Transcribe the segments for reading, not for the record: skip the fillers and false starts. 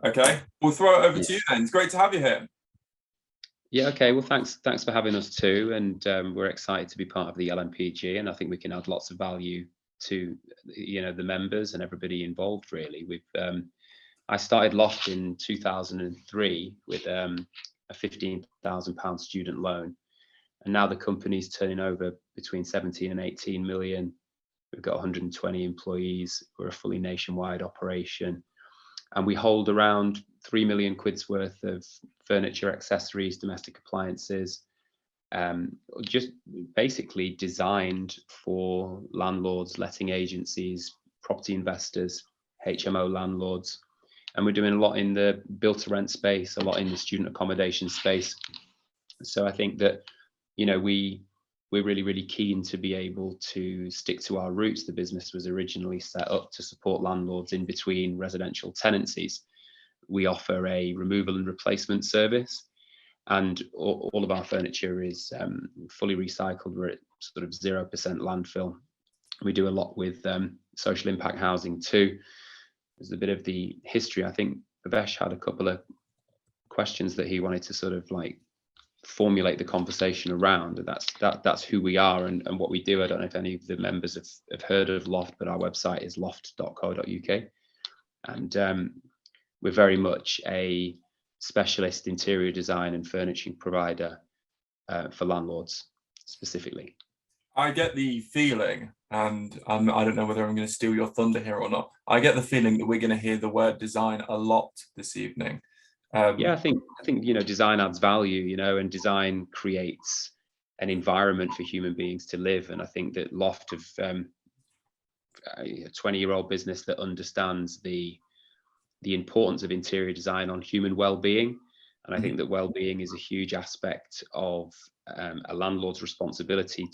Okay, we'll throw it over Yeah. to you then. It's great to have you here. Yeah, okay. Well, thanks for having us too, and we're excited to be part of the LMPG, and I think we can add lots of value to the members and everybody involved. Really, I started Loft in 2003 with a £15,000 student loan, and now the company's turning over between 17 and 18 million. We've got 120 employees. We're a fully nationwide operation, and we hold around 3 million quid's worth of furniture, accessories, domestic appliances, just basically designed for landlords, letting agencies, property investors, HMO landlords. And we're doing a lot in the build to rent space, a lot in the student accommodation space. So I think that, we're really, really keen to be able to stick to our roots. The business was originally set up to support landlords in between residential tenancies. We offer a removal and replacement service, and all of our furniture is fully recycled. We're at sort of 0% landfill. We do a lot with social impact housing too. There's a bit of the history. I think Bhavesh had a couple of questions that he wanted to sort of like formulate the conversation around, and that's who we are and what we do. I don't know if any of the members have heard of Loft, but our website is loft.co.uk, and we're very much a specialist interior design and furnishing provider for landlords specifically. I get the feeling, and I don't know whether I'm going to steal your thunder here or not. I get the feeling that we're going to hear the word design a lot this evening. Yeah, I think design adds value, and design creates an environment for human beings to live. And I think that Loft of a 20-year-old business that understands the importance of interior design on human well-being. And I think that well-being is a huge aspect of a landlord's responsibility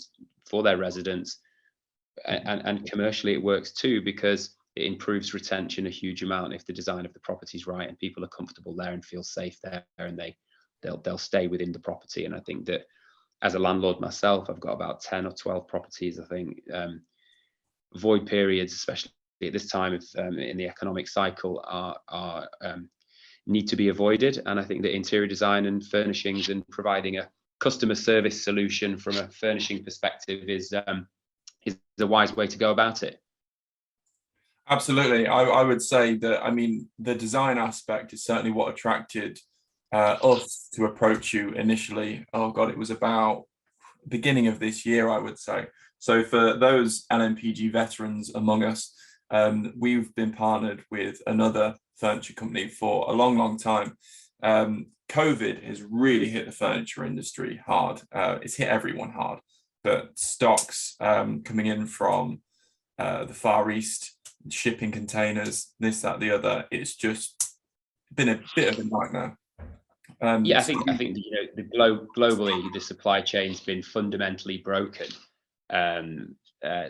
for their residents. And commercially it works too, because it improves retention a huge amount if the design of the property is right and people are comfortable there and feel safe there, and they'll stay within the property. And I think that as a landlord myself, I've got about 10 or 12 properties. I think void periods, especially at this time of in the economic cycle, are need to be avoided. And I think that interior design and furnishings and providing a customer service solution from a furnishing perspective is a wise way to go about it. Absolutely. I would say that, the design aspect is certainly what attracted us to approach you initially. Oh God, it was about beginning of this year, I would say. So for those LMPG veterans among us, we've been partnered with another furniture company for a long, long time. COVID has really hit the furniture industry hard. It's hit everyone hard, but stocks coming in from the Far East, shipping containers, this, that, the other, it's just been a bit of a nightmare. I think globally the supply chain's been fundamentally broken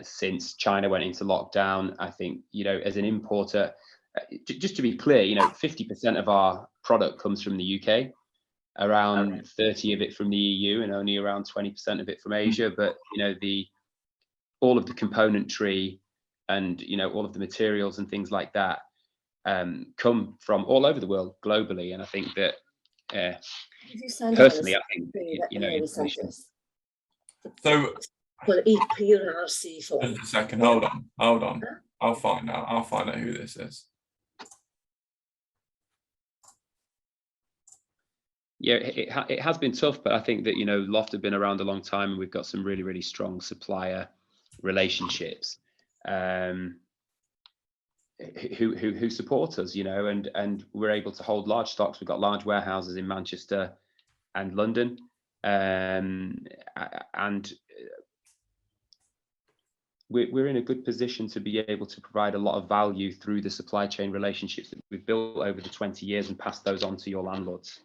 since China went into lockdown. I think as an importer, just to be clear, 50% of our product comes from the UK, around 30 of it from the EU, and only around 20% of it from Asia. But all of the componentry and all of the materials and things like that come from all over the world globally. And I think that personally, I think so. Well, EPRC for Just a second, hold on. I'll find out who this is. Yeah, it has been tough, but I think that Loft have been around a long time, and we've got some really, really strong supplier relationships who support us, and we're able to hold large stocks. We've got large warehouses in Manchester and London, and we're in a good position to be able to provide a lot of value through the supply chain relationships that we've built over the 20 years and pass those on to your landlords.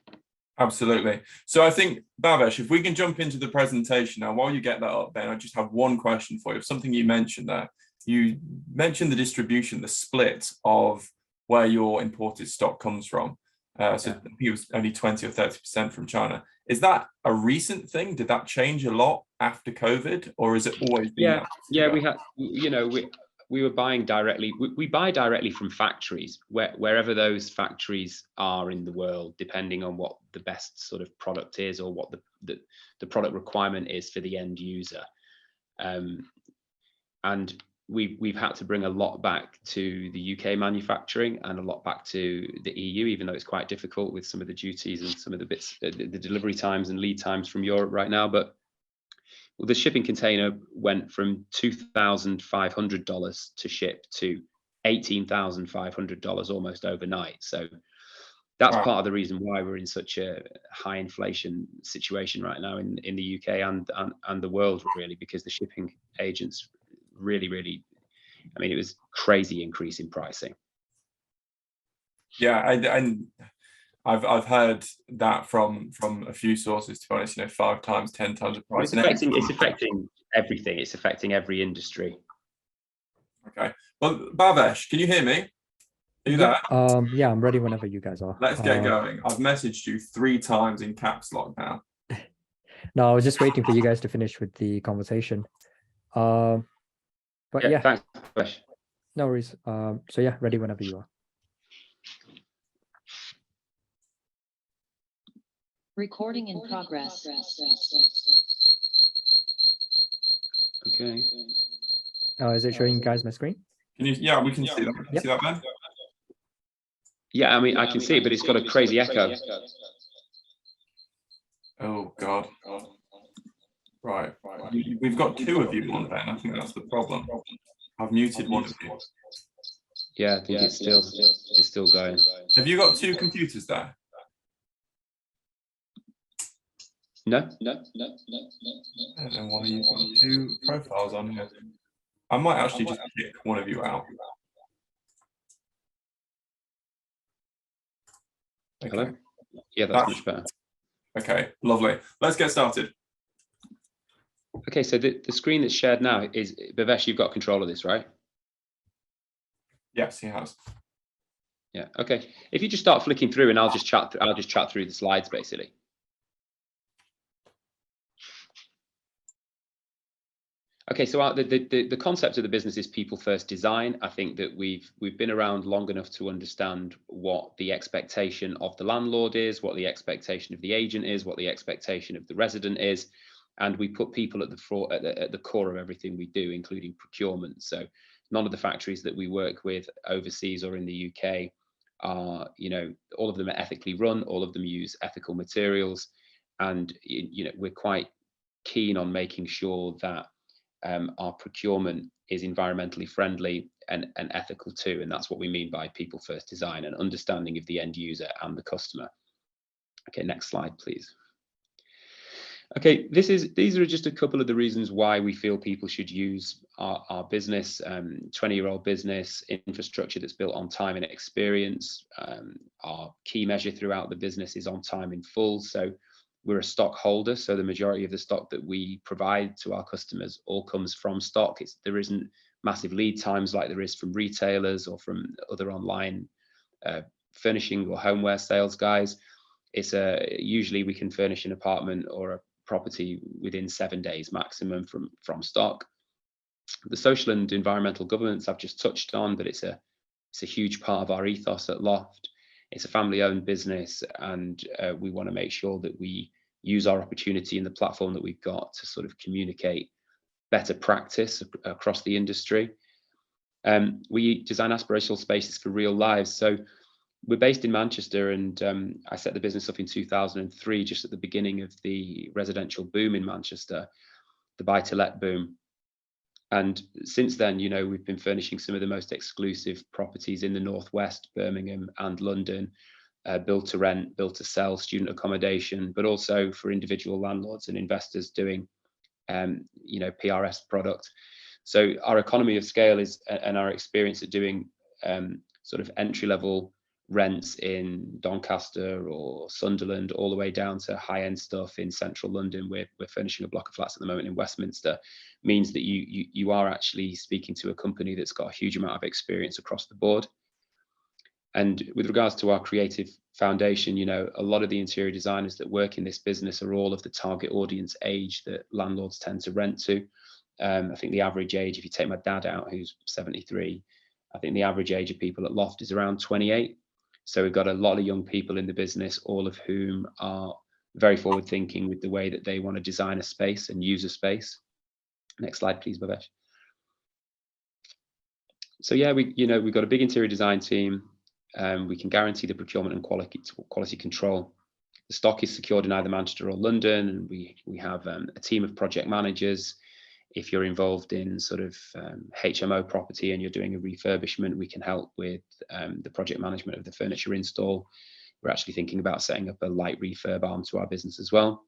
Absolutely. So I think, Bhavesh, if we can jump into the presentation now, while you get that up, Ben, I just have one question for you. Something you mentioned there. You mentioned the distribution, the split of where your imported stock comes from. I think it was only 20 or 30% from China. Is that a recent thing? Did that change a lot after COVID, or is it always been? Yeah, we had, we were buying directly. We buy directly from factories, wherever those factories are in the world, depending on what the best sort of product is or what the product requirement is for the end user. And we've had to bring a lot back to the UK manufacturing and a lot back to the EU, even though it's quite difficult with some of the duties and some of the bits, the delivery times and lead times from Europe right now. But well, the shipping container went from $2,500 to ship to $18,500 almost overnight. So that's Wow. part of the reason why we're in such a high inflation situation right now in the UK and the world, really, because the shipping agents really, I mean, it was crazy increase in pricing. Yeah, and I've heard that from a few sources, to be honest, 5 times, 10 times the price. It's affecting everything. It's affecting every industry. Okay. Well, Bhavesh, can you hear me? Are you there? Yeah, I'm ready whenever you guys are. Let's get going. I've messaged you 3 times in caps lock now. No, I was just waiting for you guys to finish with the conversation. But yeah, Thanks, Bhavesh. no worries. So yeah, ready whenever you are. Recording in progress. Okay. Is it showing you guys my screen? Can you? Yeah, we can see that. Yep. See that, Ben? Yeah, I mean, I can see it, but it's got a crazy echo. Oh God. Right. We've got 2 of you on, Ben. I think that's the problem. I've muted one of you. Yeah, I think it's still going. Have you got 2 computers there? No. I don't know why you've got 2 profiles on here. I might actually just kick one of you out. Okay. Hello? Yeah, that's much better. Okay, lovely. Let's get started. Okay, so the screen that's shared now is, Bhavesh, you've got control of this, right? Yes, he has. Yeah. Okay. If you just start flicking through, and I'll just chat through the slides, basically. Okay, so the concept of the business is people first design. I think that we've been around long enough to understand what the expectation of the landlord is, what the expectation of the agent is, what the expectation of the resident is, and we put people at the core of everything we do, including procurement. So none of the factories that we work with overseas or in the UK are, all of them are ethically run, all of them use ethical materials, and we're quite keen on making sure that our procurement is environmentally friendly and ethical too, and that's what we mean by people first design and understanding of the end user and the customer. Okay, next slide, please. Okay, these are just a couple of the reasons why we feel people should use our business. 20-year-old business, infrastructure that's built on time and experience. Our key measure throughout the business is on time in full. So we're a stock holder, so the majority of the stock that we provide to our customers all comes from stock. There isn't massive lead times like there is from retailers or from other online furnishing or homeware sales guys. It's usually we can furnish an apartment or a property within 7 days maximum from stock. The social and environmental governance I've just touched on, but it's a huge part of our ethos at LOFT. It's a family-owned business, and we want to make sure that we use our opportunity in the platform that we've got to sort of communicate better practice across the industry. We design aspirational spaces for real lives. So we're based in Manchester, and I set the business up in 2003, just at the beginning of the residential boom in Manchester, the buy-to-let boom. And since then, we've been furnishing some of the most exclusive properties in the Northwest, Birmingham and London, build to rent, build to sell, student accommodation, but also for individual landlords and investors doing, PRS product. So our economy of scale is, and our experience at doing sort of entry-level rents in Doncaster or Sunderland, all the way down to high-end stuff in central London. We're furnishing a block of flats at the moment in Westminster, means that you are actually speaking to a company that's got a huge amount of experience across the board. And with regards to our creative foundation, a lot of the interior designers that work in this business are all of the target audience age that landlords tend to rent to. I think the average age, if you take my dad out, who's 73, I think the average age of people at Loft is around 28. So we've got a lot of young people in the business, all of whom are very forward thinking with the way that they want to design a space and use a space. Next slide, please, Bhavesh. So yeah, we've got a big interior design team. We can guarantee the procurement and quality control. The stock is secured in either Manchester or London, and we have a team of project managers. If you're involved in sort of HMO property and you're doing a refurbishment, we can help with the project management of the furniture install. We're actually thinking about setting up a light refurb arm to our business as well.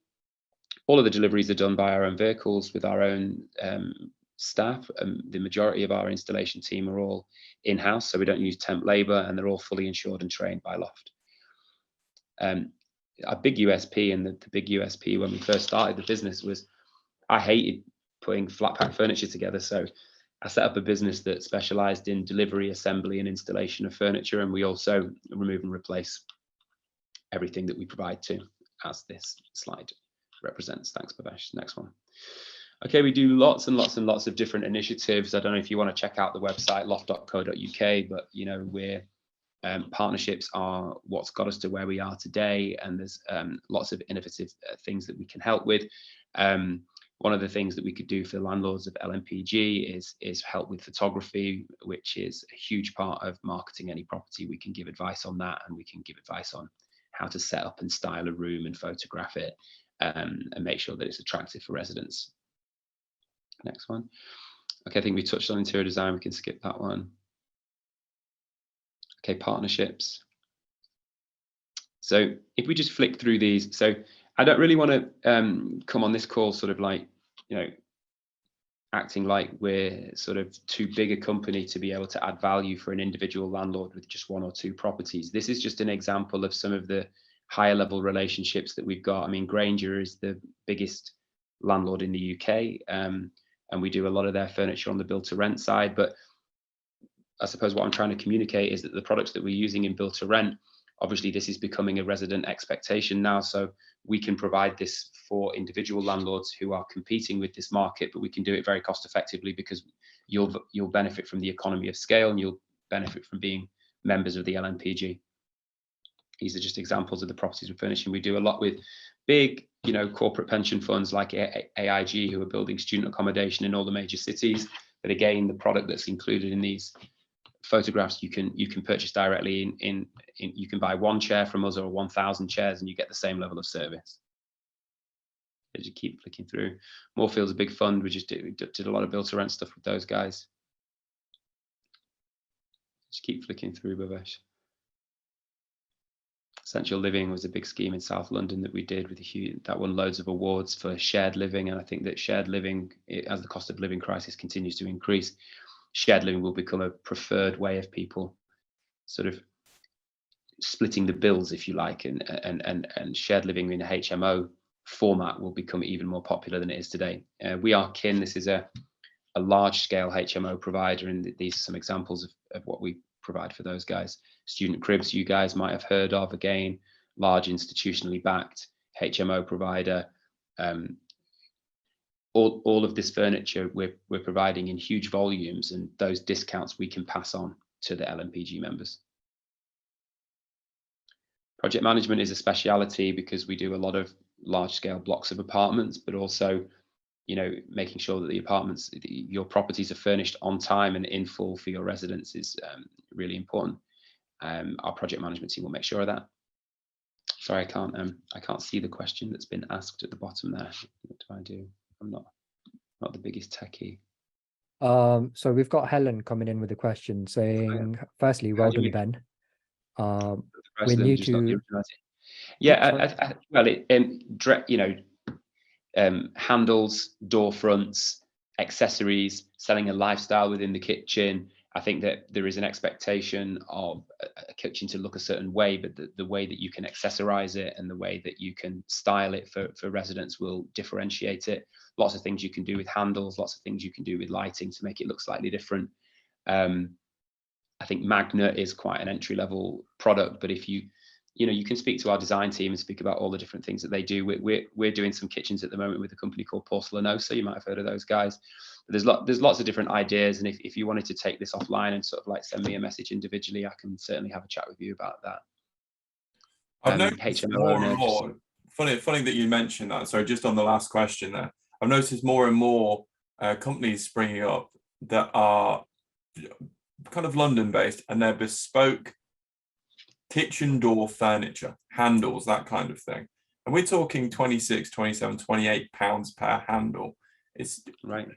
All of the deliveries are done by our own vehicles with our own staff. The majority of our installation team are all in-house, so we don't use temp labour, and they're all fully insured and trained by Loft. Our big USP, and the big USP when we first started the business, was I hated putting flat pack furniture together. So I set up a business that specialized in delivery, assembly and installation of furniture. And we also remove and replace everything that we provide to, as this slide represents. Thanks, Bhavesh. Next one. Okay, we do lots and lots and lots of different initiatives. I don't know if you want to check out the website, loft.co.uk, but partnerships are what's got us to where we are today. And there's lots of innovative things that we can help with. One of the things that we could do for the landlords of LMPG is help with photography, which is a huge part of marketing any property. We can give advice on that, and we can give advice on how to set up and style a room and photograph it and make sure that it's attractive for residents. Next one. Okay, I think we touched on interior design. We can skip that one. Okay, partnerships. So if we just flick through these, so I don't really want to come on this call sort of like, acting like we're sort of too big a company to be able to add value for an individual landlord with just one or two properties. This is just an example of some of the higher level relationships that we've got. I mean, Grainger is the biggest landlord in the UK, and we do a lot of their furniture on the build to rent side. But I suppose what I'm trying to communicate is that the products that we're using in build to rent, obviously this is becoming a resident expectation now. So we can provide this for individual landlords who are competing with this market, but we can do it very cost effectively because you'll benefit from the economy of scale, and you'll benefit from being members of the LMPG. These are just examples of the properties we're furnishing. We do a lot with big, corporate pension funds like AIG, who are building student accommodation in all the major cities. But again, the product that's included in these photographs, you can purchase directly in you can buy one chair from us or 1,000 chairs, and you get the same level of service. As you keep flicking through, Moorfield's a big fund. We just did a lot of build to rent stuff with those guys. Just keep flicking through, Bhavesh. Essential Living was a big scheme in South London that we did with that won loads of awards for shared living. And I think that shared living, as the cost of living crisis continues to increase, shared living will become a preferred way of people sort of splitting the bills, if you like, and shared living in a HMO format will become even more popular than it is today. We are Kin. This is a large scale HMO provider, and these are some examples of what we provide for those guys. Student Cribs, you guys might have heard of, again, large institutionally backed HMO provider. All of this furniture we're providing in huge volumes, and those discounts we can pass on to the LMPG members. Project management is a speciality because we do a lot of large scale blocks of apartments, but also making sure that the apartments, your properties are furnished on time and in full for your residents is really important. Our project management team will make sure of that. Sorry, I can't see the question that's been asked at the bottom there. What do I do? I'm not the biggest techie. So we've got Helen coming in with a question saying, firstly, well done, Ben. We're new to. Yeah, handles, door fronts, accessories, selling a lifestyle within the kitchen. I think that there is an expectation of a kitchen to look a certain way, but the way that you can accessorize it and the way that you can style it for residents will differentiate it. Lots of things you can do with handles, lots of things you can do with lighting to make it look slightly different. I think Magnet is quite an entry-level product, but if you you know, you can speak to our design team and speak about all the different things that they do. We're doing some kitchens at the moment with a company called Porcelanosa. You might have heard of those guys. But there's lots of different ideas, and if you wanted to take this offline and sort of like send me a message individually, I can certainly have a chat with you about that. I've noticed HMO more owner, and more. Funny that you mentioned that. So just on the last question there, I've noticed more and more companies springing up that are kind of London-based, and they're bespoke kitchen door furniture, handles, that kind of thing. And we're talking 26, 27, 28 pounds per handle. It's right.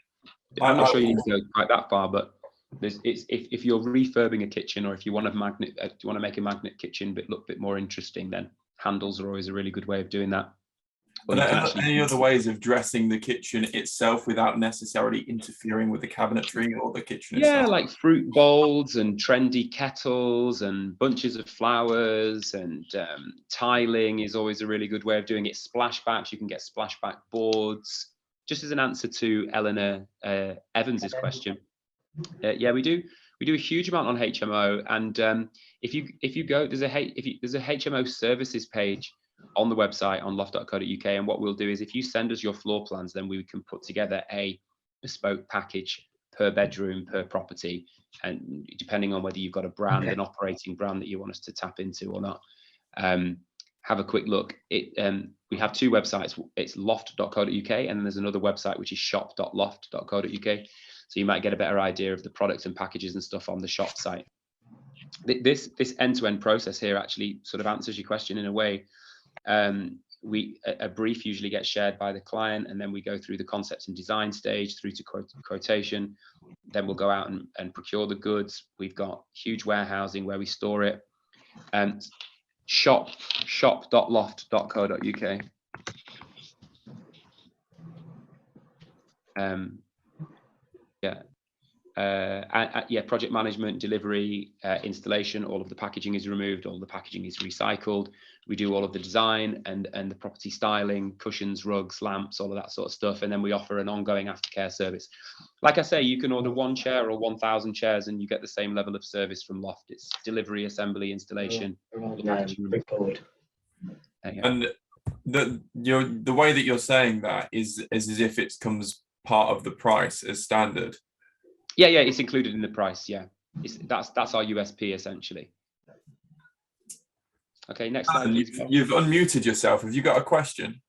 I'm not sure you need to go quite that far, but if you're refurbing a kitchen, or if you want to make a magnet kitchen but look a bit more interesting, then handles are always a really good way of doing that. Are there any other ways of dressing the kitchen itself without necessarily interfering with the cabinetry or the kitchen itself? Yeah, like fruit bowls and trendy kettles and bunches of flowers, and tiling is always a really good way of doing it. Splashbacks, you can get splashback boards. Just as an answer to Eleanor Evans's question, yeah, we do a huge amount on HMO, and if you go, there's a HMO services page on the website on loft.co.uk, and what we'll do is, if you send us your floor plans, then we can put together a bespoke package per bedroom, per property, and depending on whether you've got a brand, an operating brand that you want us to tap into or not. Have a quick look. We have two websites. It's loft.co.uk, and then there's another website which is shop.loft.co.uk. So you might get a better idea of the products and packages and stuff on the shop site. This end-to-end process here actually sort of answers your question in a way. A brief usually gets shared by the client, and then we go through the concept and design stage through to quotation. Then we'll go out and procure the goods. We've got huge warehousing where we store it. Shop.loft.co.uk. Yeah, project management, delivery, installation, all of the packaging is removed, all the packaging is recycled. We do all of the design and the property styling, cushions, rugs, lamps, all of that sort of stuff, and then we offer an ongoing aftercare service. Like I say, you can order 1 chair or 1,000 chairs and you get the same level of service from Loft. It's delivery, assembly, installation, all the packaging removed. And the way that you're saying that is as if it comes part of the price as standard. Yeah, it's included in the price. Yeah, that's our USP essentially. Okay, next slide. You've unmuted yourself. Have you got a question?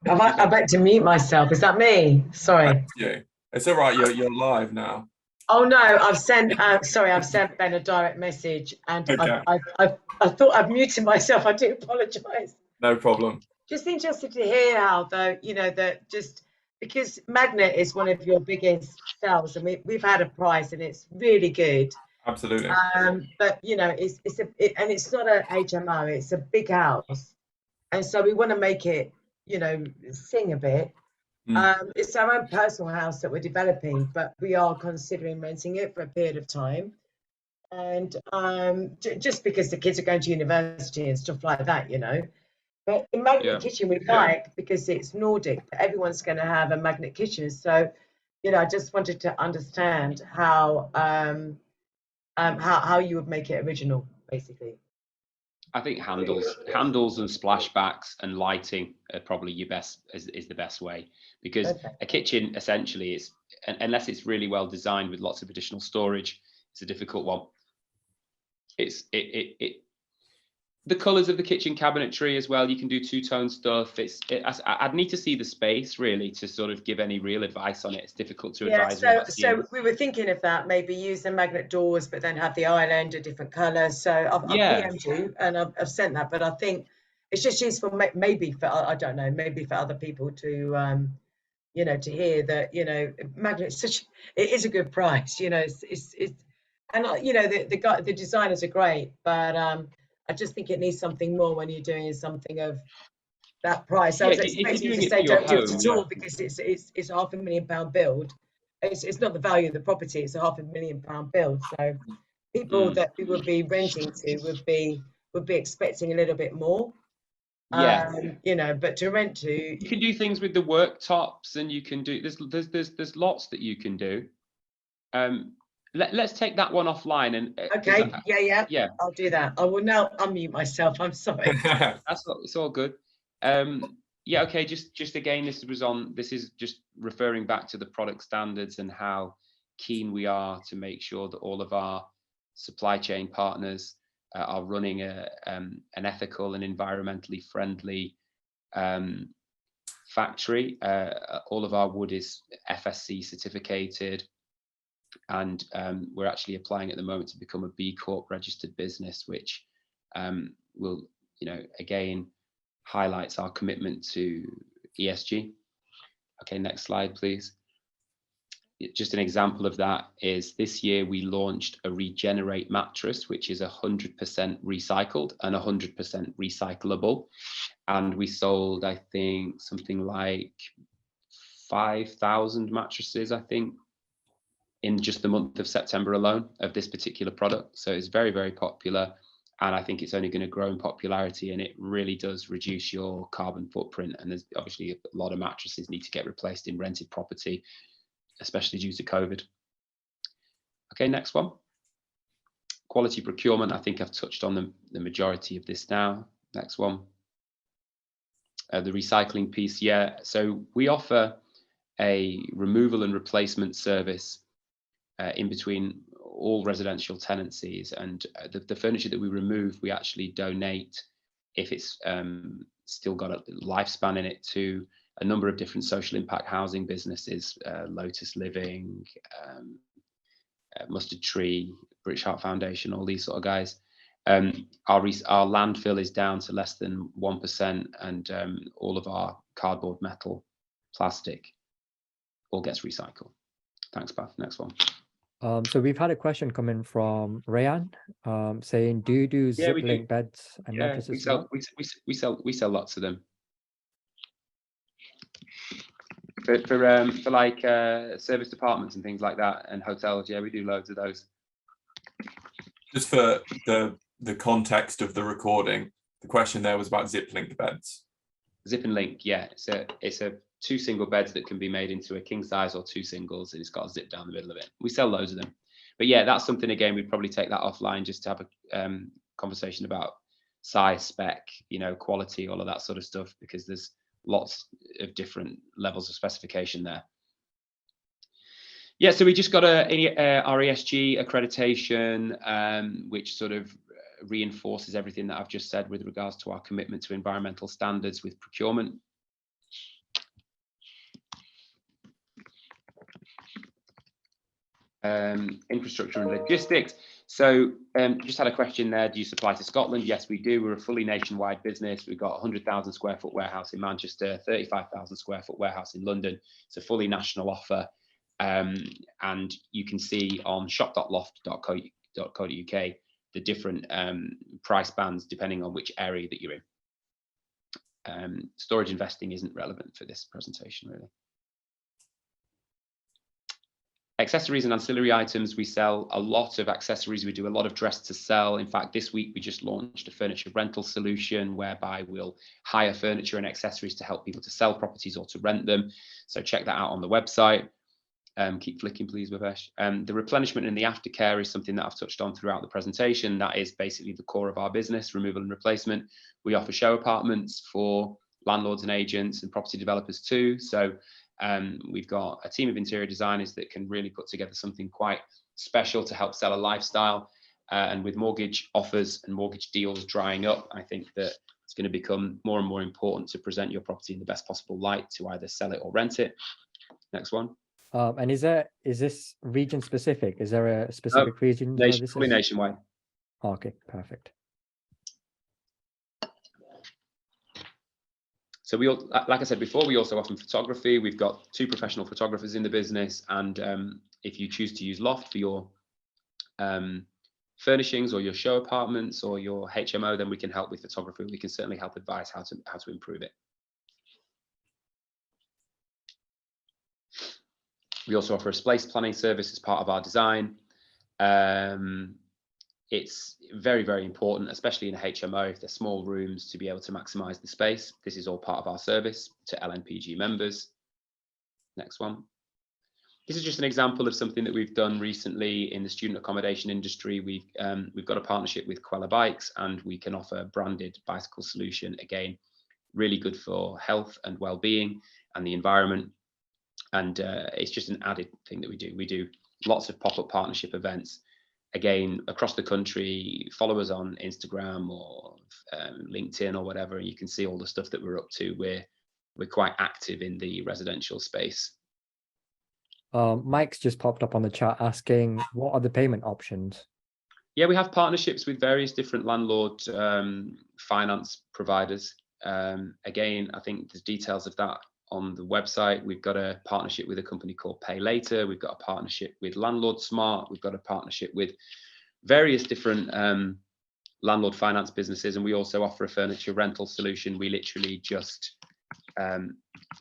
I bet to mute myself. Is that me? Sorry. Yeah, it's all right. You're live now. Oh no, I've sent. Sorry, I've sent Ben a direct message, and Okay. I thought I've muted myself. I do apologise. No problem. Just interested to hear how, though, you know, that just because magnet is one of your biggest sales, and we've had a price, and it's really good. Absolutely. But you know, it's not a HMO. It's a big house, and so we want to make it, you know, sing a bit. It's our own personal house that we're developing, but we are considering renting it for a period of time. And just because the kids are going to university and stuff like that, you know. But the magnet kitchen we like because it's Nordic, but everyone's going to have a magnet kitchen. So, you know, I just wanted to understand how you would make it original, basically. I think handles and splashbacks and lighting are probably your best is the best way, because a kitchen essentially is, unless it's really well designed with lots of additional storage, it's a difficult one. The colours of the kitchen cabinetry as well, you can do two-tone stuff. I'd need to see the space really to sort of give any real advice on it. It's difficult to advise. So we were thinking of that, maybe use the magnet doors, but then have the island a different colour. So I've PM'd you and I've sent that, but I think it's just useful maybe for, I don't know, maybe for other people to, you know, to hear that, you know, magnet it is a good price, you know, it's and you know, the designers are great, but I just think it needs something more when you're doing something of that price. I was expecting you to say don't do it at all, because it's £500,000 build. It's not the value of the property, it's a £500,000 build. So people that we would be renting to would be expecting a little bit more. You know, but to rent to, you can do things with the worktops, and you can do there's lots that you can do. let's take that one offline. And Okay, yeah, I'll do that. I will now unmute myself. I'm sorry. it's all good. Yeah, okay. Just again, this is just referring back to the product standards and how keen we are to make sure that all of our supply chain partners are running an ethical and environmentally friendly factory. All of our wood is FSC certificated, and we're actually applying at the moment to become a B Corp registered business, which will, again, highlights our commitment to ESG. Okay, next slide, please. Just an example of that is this year we launched a regenerate mattress, which is 100% recycled and 100% recyclable. And we sold, I think, something like 5,000 mattresses, I think, in just the month of September alone of this particular product. So it's very, very popular. And I think it's only going to grow in popularity, and it really does reduce your carbon footprint. And there's obviously a lot of mattresses need to get replaced in rented property, especially due to COVID. Okay, next one. Quality procurement. I think I've touched on the majority of this now. Next one. The recycling piece, yeah. So we offer a removal and replacement service in between all residential tenancies, and the furniture that we remove, we actually donate, if it's still got a lifespan in it, to a number of different social impact housing businesses, Lotus Living, Mustard Tree, British Heart Foundation, all these sort of guys. Our landfill is down to less than 1%, and all of our cardboard, metal, plastic all gets recycled. Thanks, Beth. Next one. So we've had a question come in from Rayan, saying, do you do zip link beds and mattresses? We sell lots of them. For like service departments and things like that, and hotels, yeah, we do loads of those. Just for the context of the recording, the question there was about zip link beds. Zip and link, yeah. It's a 2 single beds that can be made into a king size or 2 singles, and it's got a zip down the middle of it. We sell loads of them. But yeah, that's something, again, we'd probably take that offline just to have a conversation about size, spec, quality, all of that sort of stuff, because there's lots of different levels of specification there. Yeah, so we just got our ESG accreditation, which sort of reinforces everything that I've just said with regards to our commitment to environmental standards with procurement. Infrastructure and logistics. So just had a question there. Do you supply to Scotland? Yes, we do. We're a fully nationwide business. We've got a 100,000 square foot warehouse in Manchester, 35,000 square foot warehouse in London. It's a fully national offer. And you can see on shop.loft.co.uk the different price bands depending on which area that you're in. Storage investing isn't relevant for this presentation, really. Accessories and ancillary items, we sell a lot of accessories. We do a lot of dress to sell. In fact, this week we just launched a furniture rental solution whereby we'll hire furniture and accessories to help people to sell properties or to rent them. So check that out on the website. Keep flicking, please, Bhavesh. The replenishment and the aftercare is something that I've touched on throughout the presentation. That is basically the core of our business, removal and replacement. We offer show apartments for landlords and agents and property developers too. So we've got a team of interior designers that can really put together something quite special to help sell a lifestyle. And with mortgage offers and mortgage deals drying up, I think that it's going to become more and more important to present your property in the best possible light to either sell it or rent it. Next one. And is this region specific? Is there a specific region? Fully nationwide. Oh, okay, perfect. So we, like I said before, we also offer photography. We've got 2 professional photographers in the business, and if you choose to use Loft for your furnishings or your show apartments or your HMO, then we can help with photography. We can certainly help advise how to improve it. We also offer a space planning service as part of our design. It's very, very important, especially in a HMO, if they're small rooms, to be able to maximize the space. This is all part of our service to LNPG members. Next one. This is just an example of something that we've done recently in the student accommodation industry. We've got a partnership with Quella Bikes, and we can offer a branded bicycle solution. Again, really good for health and well-being and the environment. And it's just an added thing that we do. We do lots of pop-up partnership events, again, across the country. Follow us on Instagram or LinkedIn or whatever, and you can see all the stuff that we're up to. We're quite active in the residential space. Mike's just popped up on the chat asking, what are the payment options? Yeah, we have partnerships with various different landlord finance providers. Again, I think there's details of that on the website. We've got a partnership with a company called Pay Later. We've got a partnership with Landlord Smart. We've got a partnership with various different landlord finance businesses, and we also offer a furniture rental solution. We literally just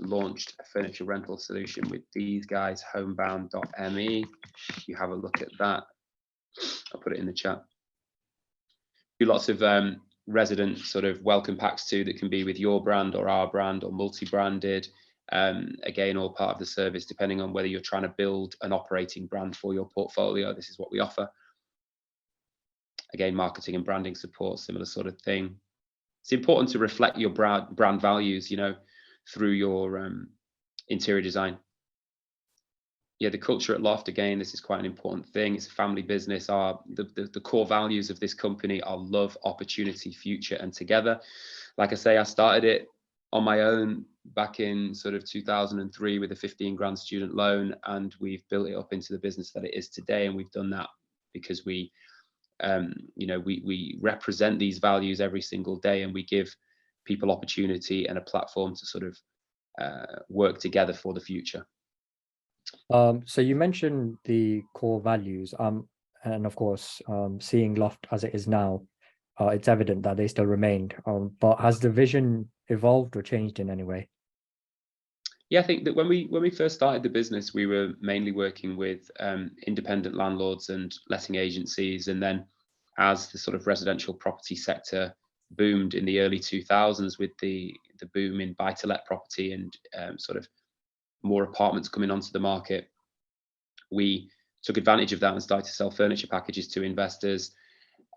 launched a furniture rental solution with these guys, homebound.me. You have a look at that. I'll put it in the chat. Do lots of resident sort of welcome packs too, that can be with your brand or our brand or multi-branded. Again, all part of the service, depending on whether you're trying to build an operating brand for your portfolio. This is what we offer. Again, marketing and branding support, similar sort of thing. It's important to reflect your brand values, you know, through your interior design. Yeah, the culture at Loft, again, this is quite an important thing. It's a family business. The core values of this company are love, opportunity, future, and together. Like I say, I started it on my own back in sort of 2003 with a 15 grand student loan, and we've built it up into the business that it is today. And we've done that because we represent these values every single day, and we give people opportunity and a platform to sort of work together for the future. So you mentioned the core values, and of course, seeing Loft as it is now, it's evident that they still remained. But has the vision evolved or changed in any way? Yeah, I think that when we first started the business, we were mainly working with independent landlords and letting agencies, and then as the sort of residential property sector boomed in the early 2000s with the boom in buy-to-let property and sort of more apartments coming onto the market, we took advantage of that and started to sell furniture packages to investors.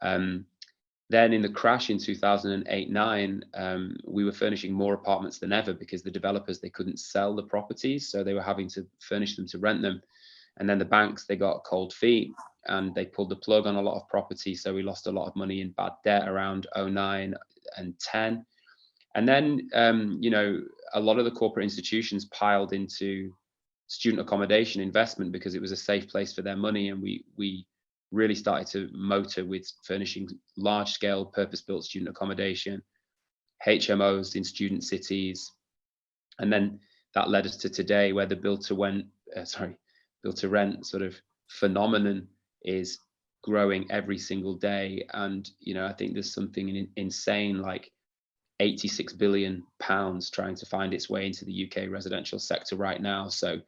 Then in the crash in 2008-9, we were furnishing more apartments than ever because the developers, they couldn't sell the properties, so they were having to furnish them to rent them. And then the banks, they got cold feet and they pulled the plug on a lot of property, so we lost a lot of money in bad debt around 09 and 10. And then, a lot of the corporate institutions piled into student accommodation investment because it was a safe place for their money. And we really started to motor with furnishing large-scale purpose-built student accommodation, HMOs in student cities. And then that led us to today, where the build to rent sort of phenomenon is growing every single day. And, I think there's something insane like £86 billion trying to find its way into the UK residential sector right now. So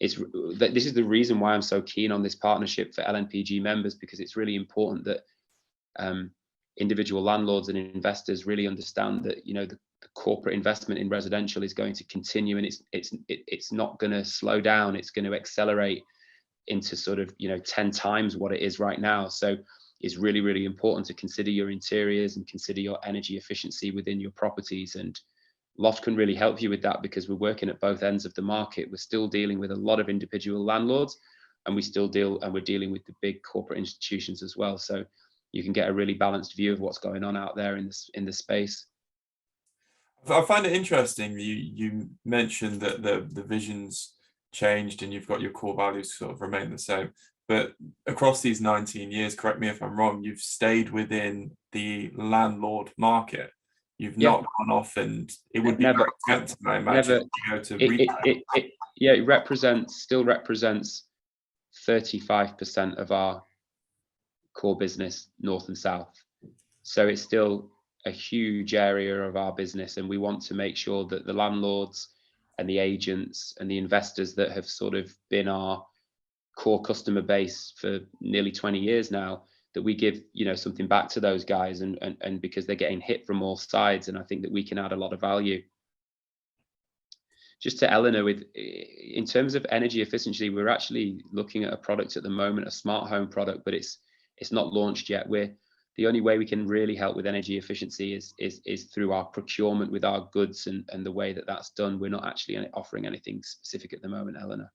this is the reason why I'm so keen on this partnership for LNPG members, because it's really important that individual landlords and investors really understand that the corporate investment in residential is going to continue, and it's not going to slow down. It's going to accelerate into sort of 10 times what it is right now. So it's really, really important to consider your interiors and consider your energy efficiency within your properties. And Loft can really help you with that, because we're working at both ends of the market. We're still dealing with a lot of individual landlords, and we're dealing with the big corporate institutions as well. So you can get a really balanced view of what's going on out there in the space. I find it interesting. You mentioned that the vision's changed and you've got your core values sort of remain the same. But across these 19 years, correct me if I'm wrong, you've stayed within the landlord market. You've not gone off, and it would be never, tempting, I imagine, to go to retail. It still represents 35% of our core business, north and south. So it's still a huge area of our business, and we want to make sure that the landlords and the agents and the investors that have sort of been our core customer base for nearly 20 years now, that we give something back to those guys, and because they're getting hit from all sides, and I think that we can add a lot of value. just to Eleanor, in terms of energy efficiency, we're actually looking at a product at the moment, a smart home product, but it's not launched yet. The only way we can really help with energy efficiency is through our procurement with our goods and the way that that's done. We're not actually offering anything specific at the moment, Eleanor.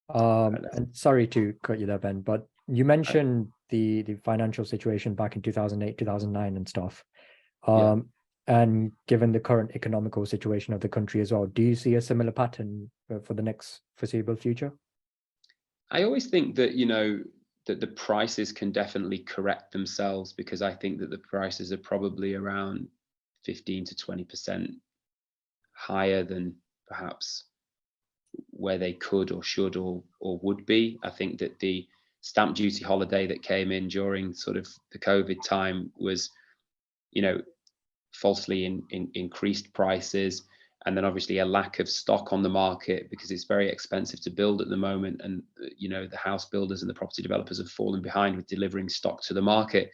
And sorry to cut you there, Ben, but you mentioned the financial situation back in 2008, 2009 and stuff. And given the current economical situation of the country as well, do you see a similar pattern for the next foreseeable future? I always think that, you know, that the prices can definitely correct themselves, because I think that the prices are probably around 15 to 20% higher than perhaps where they could or should or would be. I think that the stamp duty holiday that came in during sort of the COVID time was, you know, falsely increased prices, and then obviously a lack of stock on the market because it's very expensive to build at the moment, and you know, the house builders and the property developers have fallen behind with delivering stock to the market,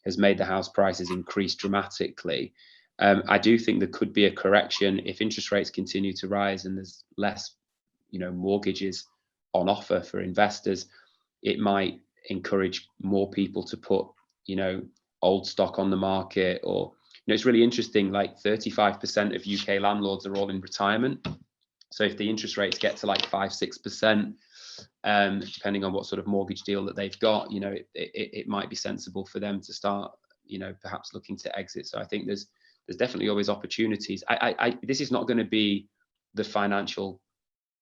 has made the house prices increase dramatically. I do think there could be a correction if interest rates continue to rise and there's less, you know, mortgages on offer for investors. It might encourage more people to put, you know, old stock on the market. Or, you know, it's really interesting, like 35% of UK landlords are all in retirement. So if the interest rates get to like 5-6%, depending on what sort of mortgage deal that they've got, you know, it might be sensible for them to start, you know, perhaps looking to exit. So I think there's definitely always opportunities. This is not going to be the financial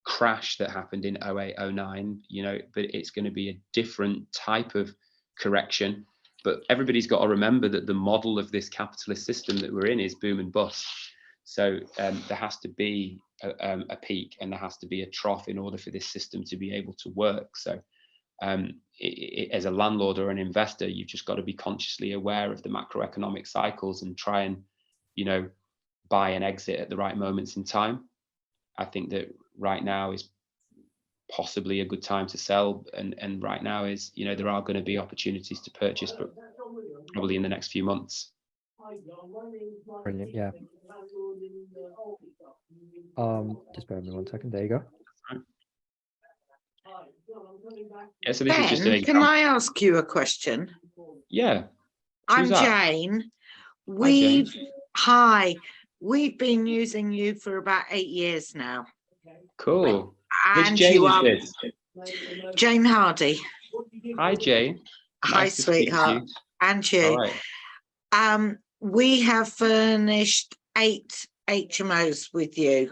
crash that happened in 08, 09, you know, but it's going to be a different type of correction. But everybody's got to remember that the model of this capitalist system that we're in is boom and bust. So there has to be a peak and there has to be a trough in order for this system to be able to work. So as a landlord or an investor, you've just got to be consciously aware of the macroeconomic cycles and try and, you know, buy and exit at the right moments in time. I think that right now is possibly a good time to sell, and right now is, you know, there are going to be opportunities to purchase, but probably in the next few months. Brilliant. Yeah. Just bear with me 1 second. There you go. Yeah, so this is just an Ben, can example. I ask you a question? Yeah. I'm Who's that? Jane. Jane. Hi, we've been using you for about 8 years now. Cool. And Which Jane you is are this? Jane Hardy. Hi, Jane. Hi, Nice to speak to sweetheart. you. And you. All right. We have furnished 8 HMOs with you,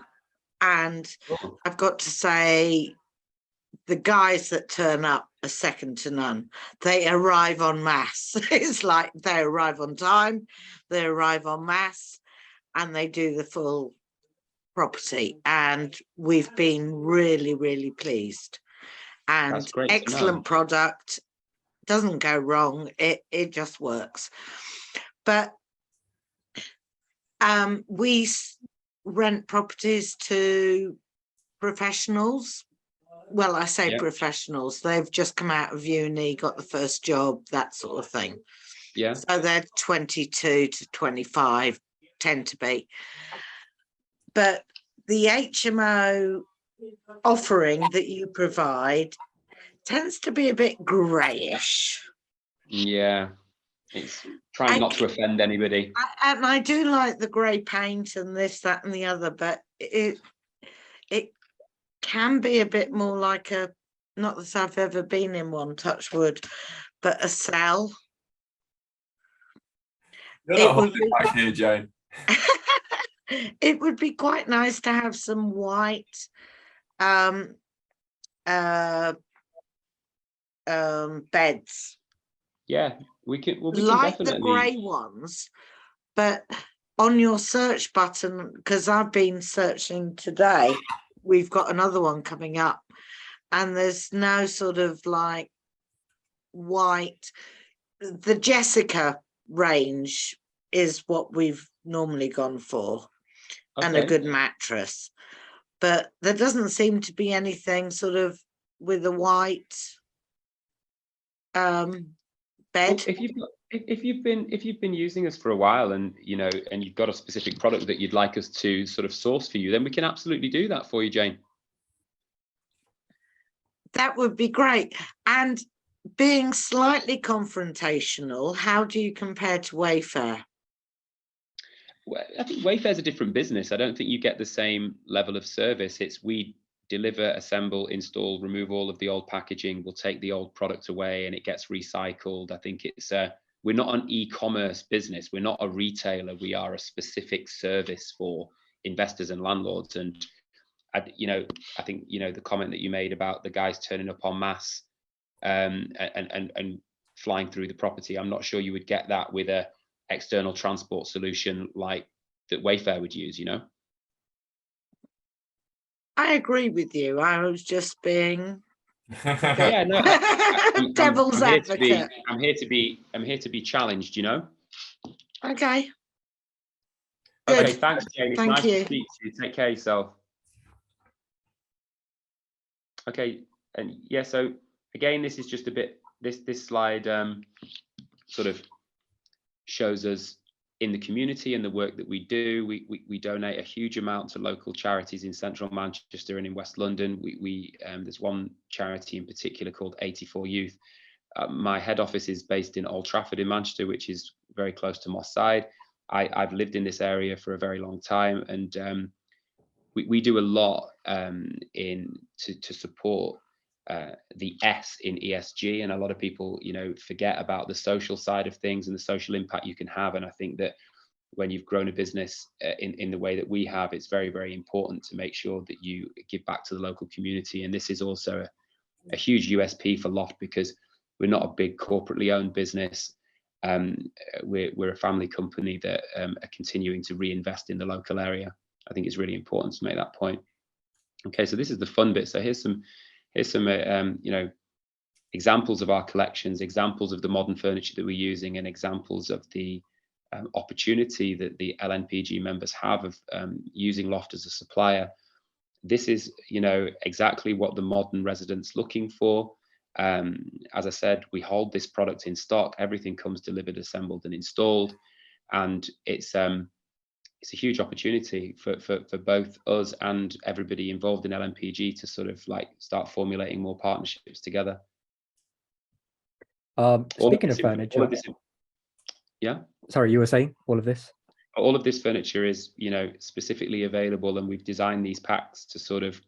and Cool. I've got to say, the guys that turn up are second to none. They arrive en masse. It's like they arrive on time, they arrive en masse, and they do the full property. And we've been really, really pleased. And That's great to know. excellent product. Doesn't go wrong. It just works. But we rent properties to professionals. Well, I say professionals. They've just come out of uni, got the first job, that sort of thing. Yeah. So they're 22 to 25, tend to be. But the HMO offering that you provide tends to be a bit greyish. Yeah. It's trying not to offend anybody. And I do like the grey paint and this, that, and the other, but it can be a bit more like a, not that I've ever been in one, touch wood, but a cell. You're not holding back here, Jane. It would be quite nice to have some white beds. Yeah, we can. Well, we like can definitely. The grey ones, but on your search button, because I've been searching today, we've got another one coming up, and there's no sort of like white. The Jessica range is what we've normally gone for, and a good mattress, but there doesn't seem to be anything sort of with a white bed. Well, If you've been using us for a while, and and you've got a specific product that you'd like us to sort of source for you, then we can absolutely do that for you, Jane. That would be great. And being slightly confrontational, how do you compare to Wayfair? Well, I think Wayfair's a different business. I don't think you get the same level of service. It's we deliver, assemble, install, remove all of the old packaging. We'll take the old product away and it gets recycled. I think it's we're not an e-commerce business. We're not a retailer. We are a specific service for investors and landlords. And I think the comment that you made about the guys turning up en masse and flying through the property, I'm not sure you would get that with a external transport solution like that Wayfair would use. I agree with you. I was just being Yeah, no, devil's advocate. I'm here to be challenged. Okay. Okay, Good. thanks, Jane. It's Thank nice you. to speak to you. Take care of yourself. Okay, and yeah, so again, this is just a bit, this slide sort of shows us in the community and the work that we do. We donate a huge amount to local charities in central Manchester and in West London. There's one charity in particular called 84 Youth. My head office is based in Old Trafford in Manchester, which is very close to Moss Side. I've lived in this area for a very long time, and we do a lot to support the S in ESG, and a lot of people forget about the social side of things and the social impact you can have. And I think that when you've grown a business in the way that we have, it's very, very important to make sure that you give back to the local community. And this is also a huge USP for Loft, because we're not a big corporately owned business. We're a family company that are continuing to reinvest in the local area. I think it's really important to make that point. Okay, so this is the fun bit. So here's some examples of our collections, examples of the modern furniture that we're using, and examples of the opportunity that the LNPG members have of using Loft as a supplier. This is exactly what the modern resident's looking for. As I said, we hold this product in stock. Everything comes delivered, assembled, and installed, and it's a huge opportunity for both us and everybody involved in LNPG to sort of like start formulating more partnerships together. Speaking of furniture, yeah. Sorry, you were saying all of this? All of this furniture is, specifically available, and we've designed these packs to sort of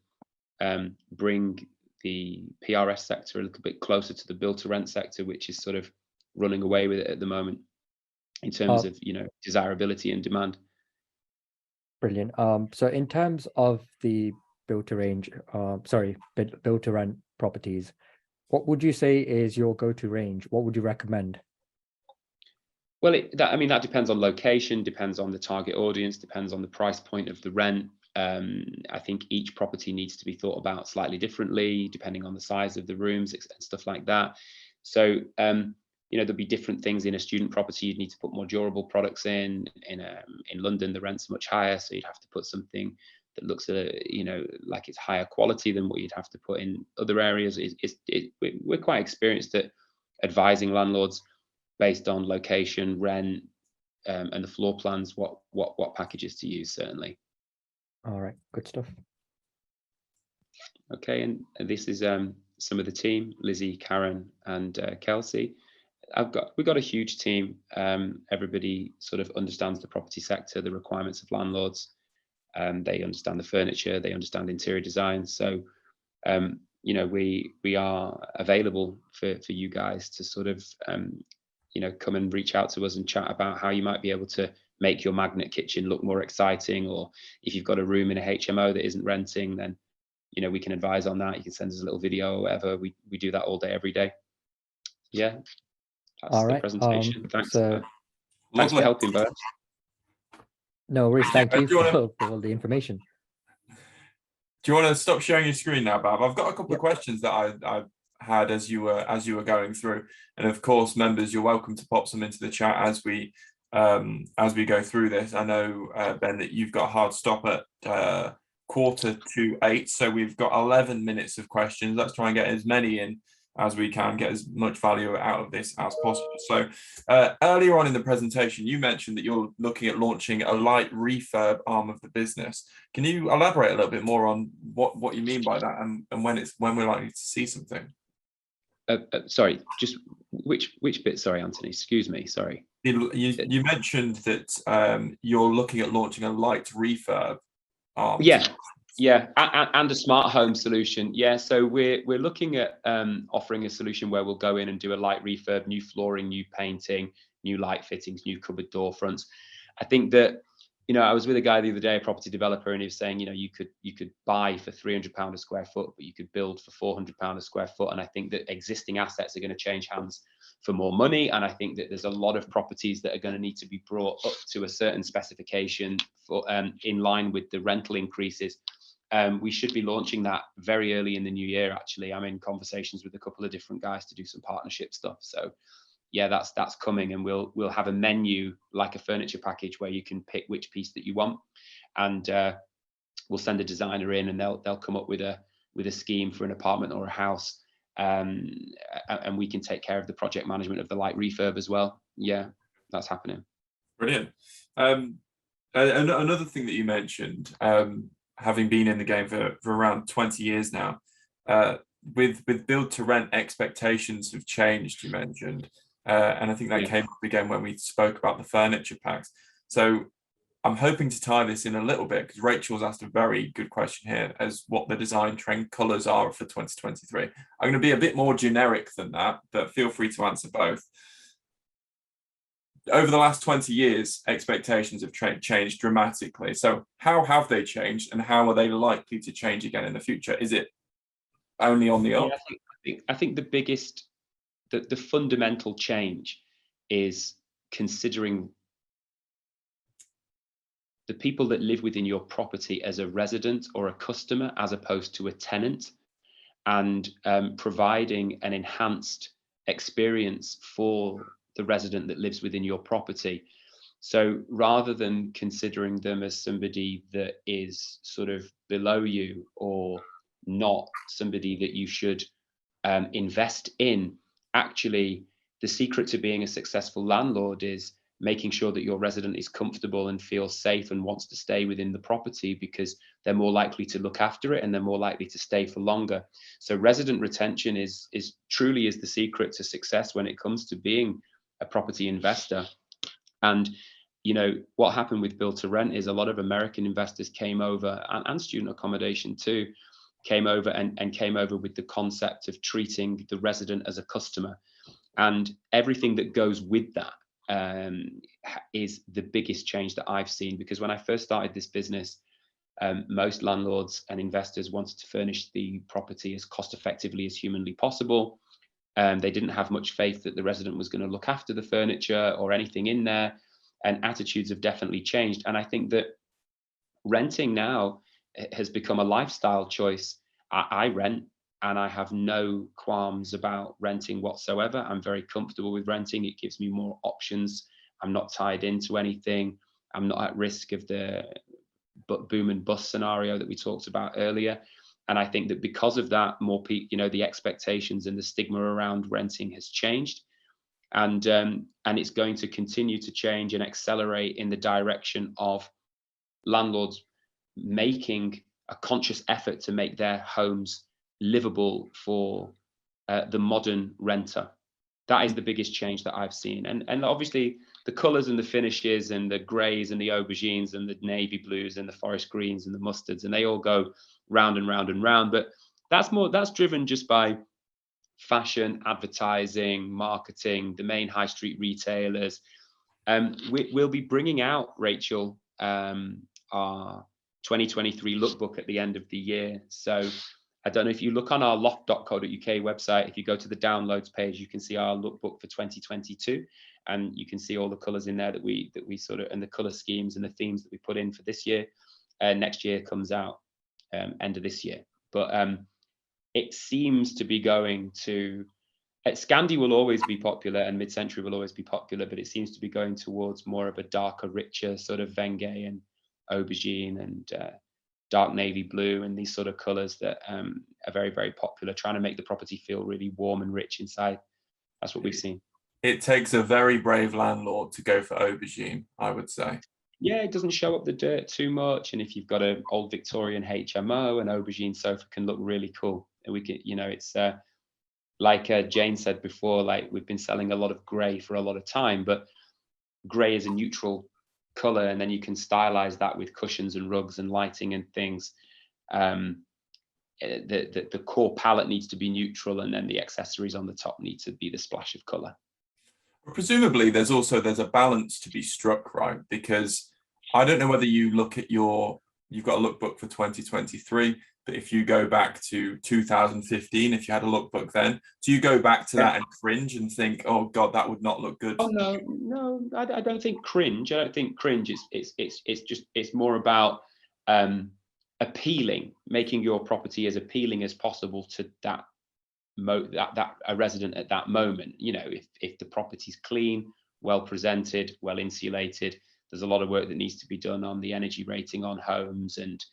bring the PRS sector a little bit closer to the build to rent sector, which is sort of running away with it at the moment in terms of desirability and demand. Brilliant. So in terms of the build to rent properties, what would you say is your go-to range? What would you recommend? Well, that depends on location, depends on the target audience, depends on the price point of the rent. I think each property needs to be thought about slightly differently, depending on the size of the rooms and stuff like that. So, there'll be different things in a student property. You'd need to put more durable products in. In London, the rent's much higher, so you'd have to put something that looks like it's higher quality than what you'd have to put in other areas. We're quite experienced at advising landlords based on location, rent, and the floor plans, what packages to use, certainly. All right, good stuff. Okay, and this is some of the team: Lizzie, Karen, and Kelsey. We've got a huge team. Everybody sort of understands the property sector, the requirements of landlords. They understand the furniture, they understand interior design. So, we are available for you guys to sort of, come and reach out to us and chat about how you might be able to make your magnet kitchen look more exciting. Or if you've got a room in a HMO that isn't renting, then, we can advise on that. You can send us a little video or whatever. We do that all day, every day. Yeah. That's all right. The presentation. Thanks. So thanks for helping, Bert. No worries. Thank you for all the information. Do you want to stop sharing your screen now, Bab? I've got a couple of questions that I had as you were going through, and of course, members, you're welcome to pop some into the chat as we go through this. I know, Ben, that you've got a hard stop at 7:45, so we've got 11 minutes of questions. Let's try and get as many in as we can, get as much value out of this as possible. So earlier on in the presentation, you mentioned that you're looking at launching a light refurb arm of the business. Can you elaborate a little bit more on what you mean by that, and when we're likely to see something? Sorry, just which bit? Sorry, Anthony. Excuse me. Sorry. You mentioned that you're looking at launching a light refurb arm. Yeah, and a smart home solution. Yeah, so we're looking at offering a solution where we'll go in and do a light refurb, new flooring, new painting, new light fittings, new cupboard door fronts. I think that, you know, I was with a guy the other day, a property developer, and he was saying, you know, you could buy for £300 a square foot, but you could build for £400 a square foot. And I think that existing assets are going to change hands for more money. And I think that there's a lot of properties that are going to need to be brought up to a certain specification for in line with the rental increases. We should be launching that very early in the new year. Actually, I'm in conversations with a couple of different guys to do some partnership stuff. So yeah, that's coming, and we'll have a menu like a furniture package where you can pick which piece that you want, and we'll send a designer in, and they'll come up with a scheme for an apartment or a house, and we can take care of the project management of the light refurb as well. Yeah, that's happening. Brilliant. Another thing that you mentioned, having been in the game for around 20 years now, with build to rent, expectations have changed, you mentioned, and I think that came up again when we spoke about the furniture packs. So I'm hoping to tie this in a little bit, because Rachel's asked a very good question here as what the design trend colors are for 2023. I'm going to be a bit more generic than that, but feel free to answer both. Over the last 20 years, expectations have changed dramatically. So how have they changed, and how are they likely to change again in the future? Is it only on the up? Yeah, I think the biggest, the fundamental change is considering the people that live within your property as a resident or a customer, as opposed to a tenant, and providing an enhanced experience for the resident that lives within your property. So rather than considering them as somebody that is sort of below you, or not somebody that you should invest in, actually the secret to being a successful landlord is making sure that your resident is comfortable and feels safe and wants to stay within the property, because they're more likely to look after it and they're more likely to stay for longer. So resident retention is truly the secret to success when it comes to being a property investor. And you know what happened with build to rent is a lot of American investors came over, and student accommodation too, came over and came over with the concept of treating the resident as a customer, and everything that goes with that is the biggest change that I've seen. Because when I first started this business, most landlords and investors wanted to furnish the property as cost effectively as humanly possible. They didn't have much faith that the resident was going to look after the furniture or anything in there, and attitudes have definitely changed. And I think that renting now has become a lifestyle choice. I rent, and I have no qualms about renting whatsoever. I'm very comfortable with renting. It gives me more options. I'm not tied into anything. I'm not at risk of the boom and bust scenario that we talked about earlier. And I think that because of that, more people, you know, the expectations and the stigma around renting has changed, and it's going to continue to change and accelerate in the direction of landlords making a conscious effort to make their homes livable for the modern renter. That is the biggest change that I've seen. And obviously the colors and the finishes and the grays and the aubergines and the navy blues and the forest greens and the mustards, and they all go round and round and round. But that's driven just by fashion, advertising, marketing, the main high street retailers. We'll be bringing out, Rachel, our 2023 lookbook at the end of the year. So I don't know if you look on our loft.co.uk website, if you go to the downloads page, you can see our lookbook for 2022, and you can see all the colors in there that we sort of, and the color schemes and the themes that we put in for this year. Next year comes out end of this year, but it seems to be going to, Scandi will always be popular and mid-century will always be popular, but it seems to be going towards more of a darker, richer sort of Venge and aubergine and dark navy blue and these sort of colors that are very, very popular, trying to make the property feel really warm and rich inside. That's what we've seen. It takes a very brave landlord to go for aubergine, I would say. Yeah, it doesn't show up the dirt too much. And if you've got an old Victorian HMO, an aubergine sofa can look really cool. And we can, you know, it's like Jane said before, like we've been selling a lot of grey for a lot of time, but grey is a neutral color, and then you can stylize that with cushions and rugs and lighting and things. The core palette needs to be neutral, and then the accessories on the top need to be the splash of color. Presumably there's a balance to be struck, right? Because I don't know whether you look at you've got a lookbook for 2023, but if you go back to 2015, if you had a lookbook then, do you go back to that and cringe and think, oh God, that would not look good? Oh no, I don't think cringe. I don't think cringe. It's more about appealing, making your property as appealing as possible to that a resident at that moment. You know, if the property's clean, well presented, well insulated, there's a lot of work that needs to be done on the energy rating on homes, and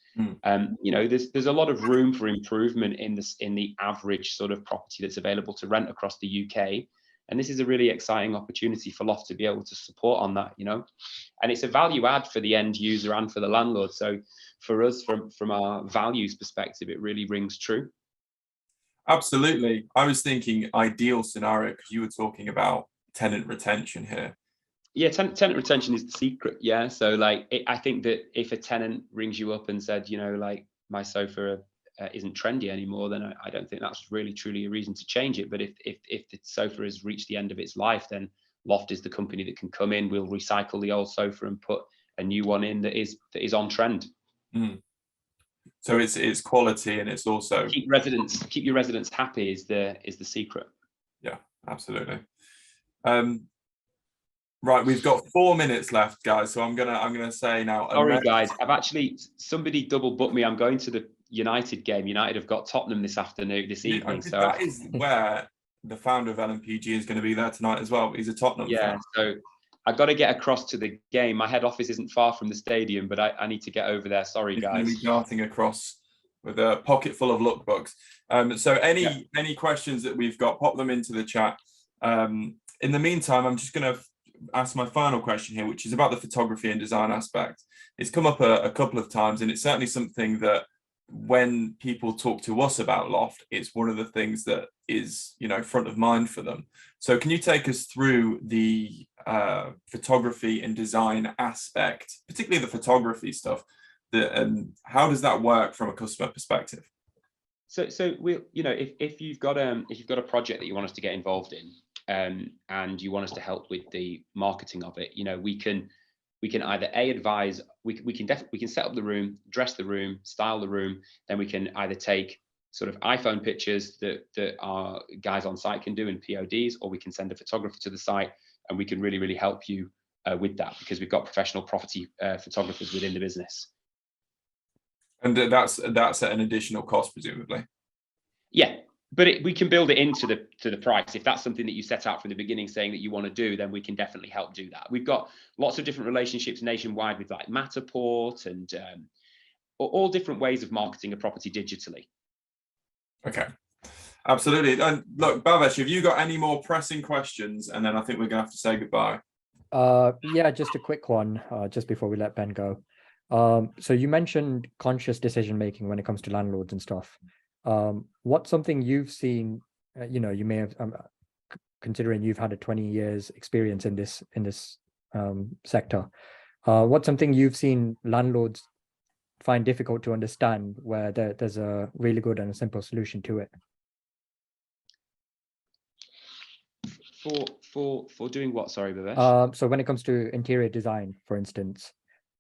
you know, there's a lot of room for improvement in the average sort of property that's available to rent across the UK. And this is a really exciting opportunity for Loft to be able to support on that, you know, and it's a value add for the end user and for the landlord. So for us, from our values perspective, it really rings true. Absolutely. I was thinking ideal scenario, because you were talking about tenant retention here. Yeah, tenant retention is the secret. Yeah, so like I think that if a tenant rings you up and said, you know, like my sofa isn't trendy anymore, then I don't think that's really truly a reason to change it. But if the sofa has reached the end of its life, then Loft is the company that can come in. We'll recycle the old sofa and put a new one in that is on trend. So it's quality, and it's also keep your residents happy is the secret. Yeah, absolutely. Right, we've got 4 minutes left, guys. So I'm gonna say now. Sorry, guys. Somebody double booked me. I'm going to the United game. United have got Tottenham this evening. So that is where the founder of LMPG is going to be there tonight as well. He's a Tottenham fan. So I've got to get across to the game. My head office isn't far from the stadium, but I need to get over there. Sorry, guys. He's going to be darting across with a pocket full of lookbooks. So any questions that we've got, pop them into the chat. In the meantime, I'm just going to ask my final question here, which is about the photography and design aspect. It's come up a couple of times, and it's certainly something that when people talk to us about Loft, it's one of the things that is, you know, front of mind for them. So can you take us through the photography and design aspect, particularly the photography stuff, and how does that work from a customer perspective? So we, you know, if you've got a project that you want us to get involved in, and you want us to help with the marketing of it, you know, we can either advise, we can set up the room, dress the room, style the room, then we can either take sort of iPhone pictures that our guys on site can do in PODs, or we can send a photographer to the site, and we can really help you with that, because we've got professional property photographers within the business. And that's at an additional cost, presumably. Yeah, but we can build it into the price. If that's something that you set out from the beginning saying that you want to do, then we can definitely help do that. We've got lots of different relationships nationwide with like Matterport and all different ways of marketing a property digitally. Okay, absolutely. And look, Bhavesh, have you got any more pressing questions? And then I think we're gonna have to say goodbye. Yeah, just a quick one, just before we let Ben go. So you mentioned conscious decision making when it comes to landlords and stuff. What's something you've seen, you know, you may have, considering you've had a 20 years experience in this sector, what's something you've seen landlords find difficult to understand, where there's a really good and a simple solution to it? For doing what? Sorry, Bhavesh. So when it comes to interior design, for instance,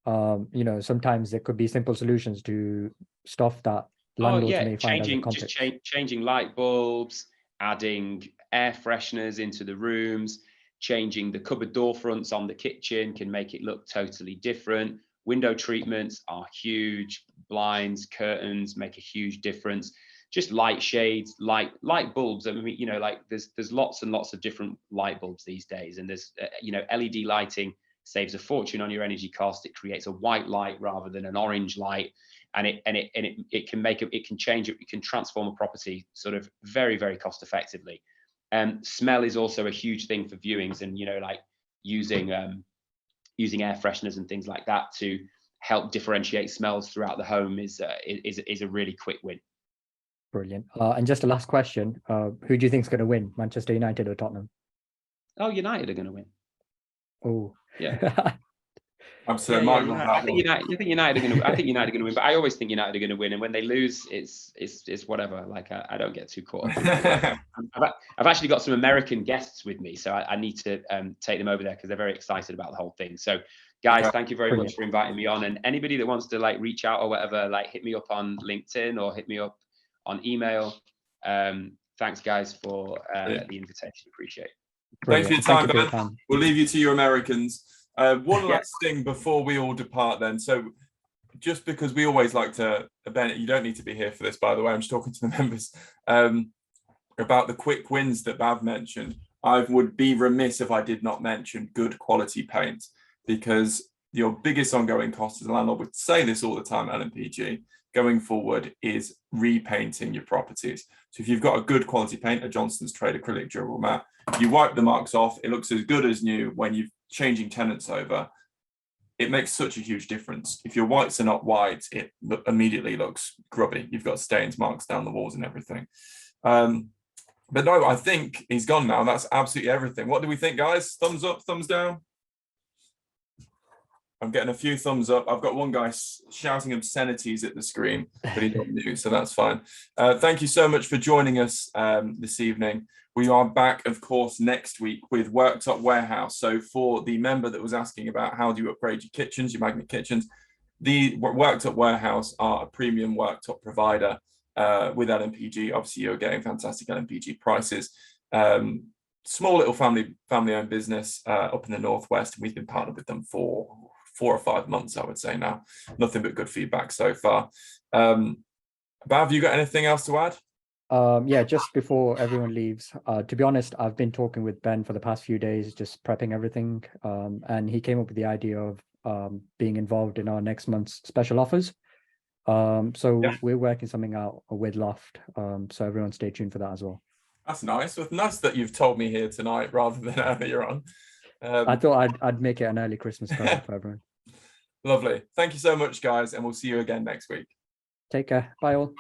you know, sometimes there could be simple solutions to stuff that landlords may find as complex. Changing light bulbs, adding air fresheners into the rooms, changing the cupboard door fronts on the kitchen can make it look totally different. Window treatments are huge. Blinds, curtains make a huge difference. Just light shades, light bulbs. I mean, you know, like there's lots and lots of different light bulbs these days, and there's you know, LED lighting saves a fortune on your energy cost. It creates a white light rather than an orange light, and it can change it. It can transform a property sort of very, very cost effectively. Smell is also a huge thing for viewings, and like using air fresheners and things like that to help differentiate smells throughout the home is a really quick win. Brilliant. And just a last question: who do you think is going to win, Manchester United or Tottenham? Oh, United are going to win. Oh, yeah. Absolutely. I think United are going to. I think United are going to win, but I always think United are going to win. And when they lose, it's whatever. Like I don't get too caught up. I've actually got some American guests with me, so I need to take them over there because they're very excited about the whole thing. So, guys, thank you very much for inviting me on. And anybody that wants to like reach out or whatever, like hit me up on LinkedIn or hit me up on email. Thanks, guys, for the invitation. Appreciate it. Thanks for your time, Thank you Ben. We'll leave you to your Americans. One last thing before we all depart then. So just because we always like to, Ben, you don't need to be here for this, by the way, I'm just talking to the members, about the quick wins that Bav mentioned. I would be remiss if I did not mention good quality paint, because your biggest ongoing cost as a landlord, would say this all the time, LMPG, going forward is repainting your properties. So if you've got a good quality paint, a Johnson's Trade acrylic durable matte, you wipe the marks off, it looks as good as new. When you're changing tenants over, it makes such a huge difference. If your whites are not white, it immediately looks grubby. You've got stains, marks down the walls and everything. But no, I think he's gone now. That's absolutely everything. What do we think, guys? Thumbs up, thumbs down? I'm getting a few thumbs up. I've got one guy shouting obscenities at the screen, but he's not new, so that's fine. Thank you so much for joining us this evening. We are back, of course, next week with Worktop Warehouse. So for the member that was asking about how do you upgrade your kitchens, your magnet kitchens, the Worktop Warehouse are a premium worktop provider with LMPG. Obviously, you're getting fantastic LMPG prices. Small little family-owned business up in the Northwest. We've been partnered with them for 4 or 5 months, I would say now. Nothing but good feedback so far. Bav, you got anything else to add? Yeah, just before everyone leaves, to be honest, I've been talking with Ben for the past few days, just prepping everything. And he came up with the idea of being involved in our next month's special offers. So we're working something out with Loft. So everyone stay tuned for that as well. That's nice. It's nice that you've told me here tonight rather than earlier on. I thought I'd make it an early Christmas present for everyone. Lovely. Thank you so much, guys, and we'll see you again next week. Take care. Bye all.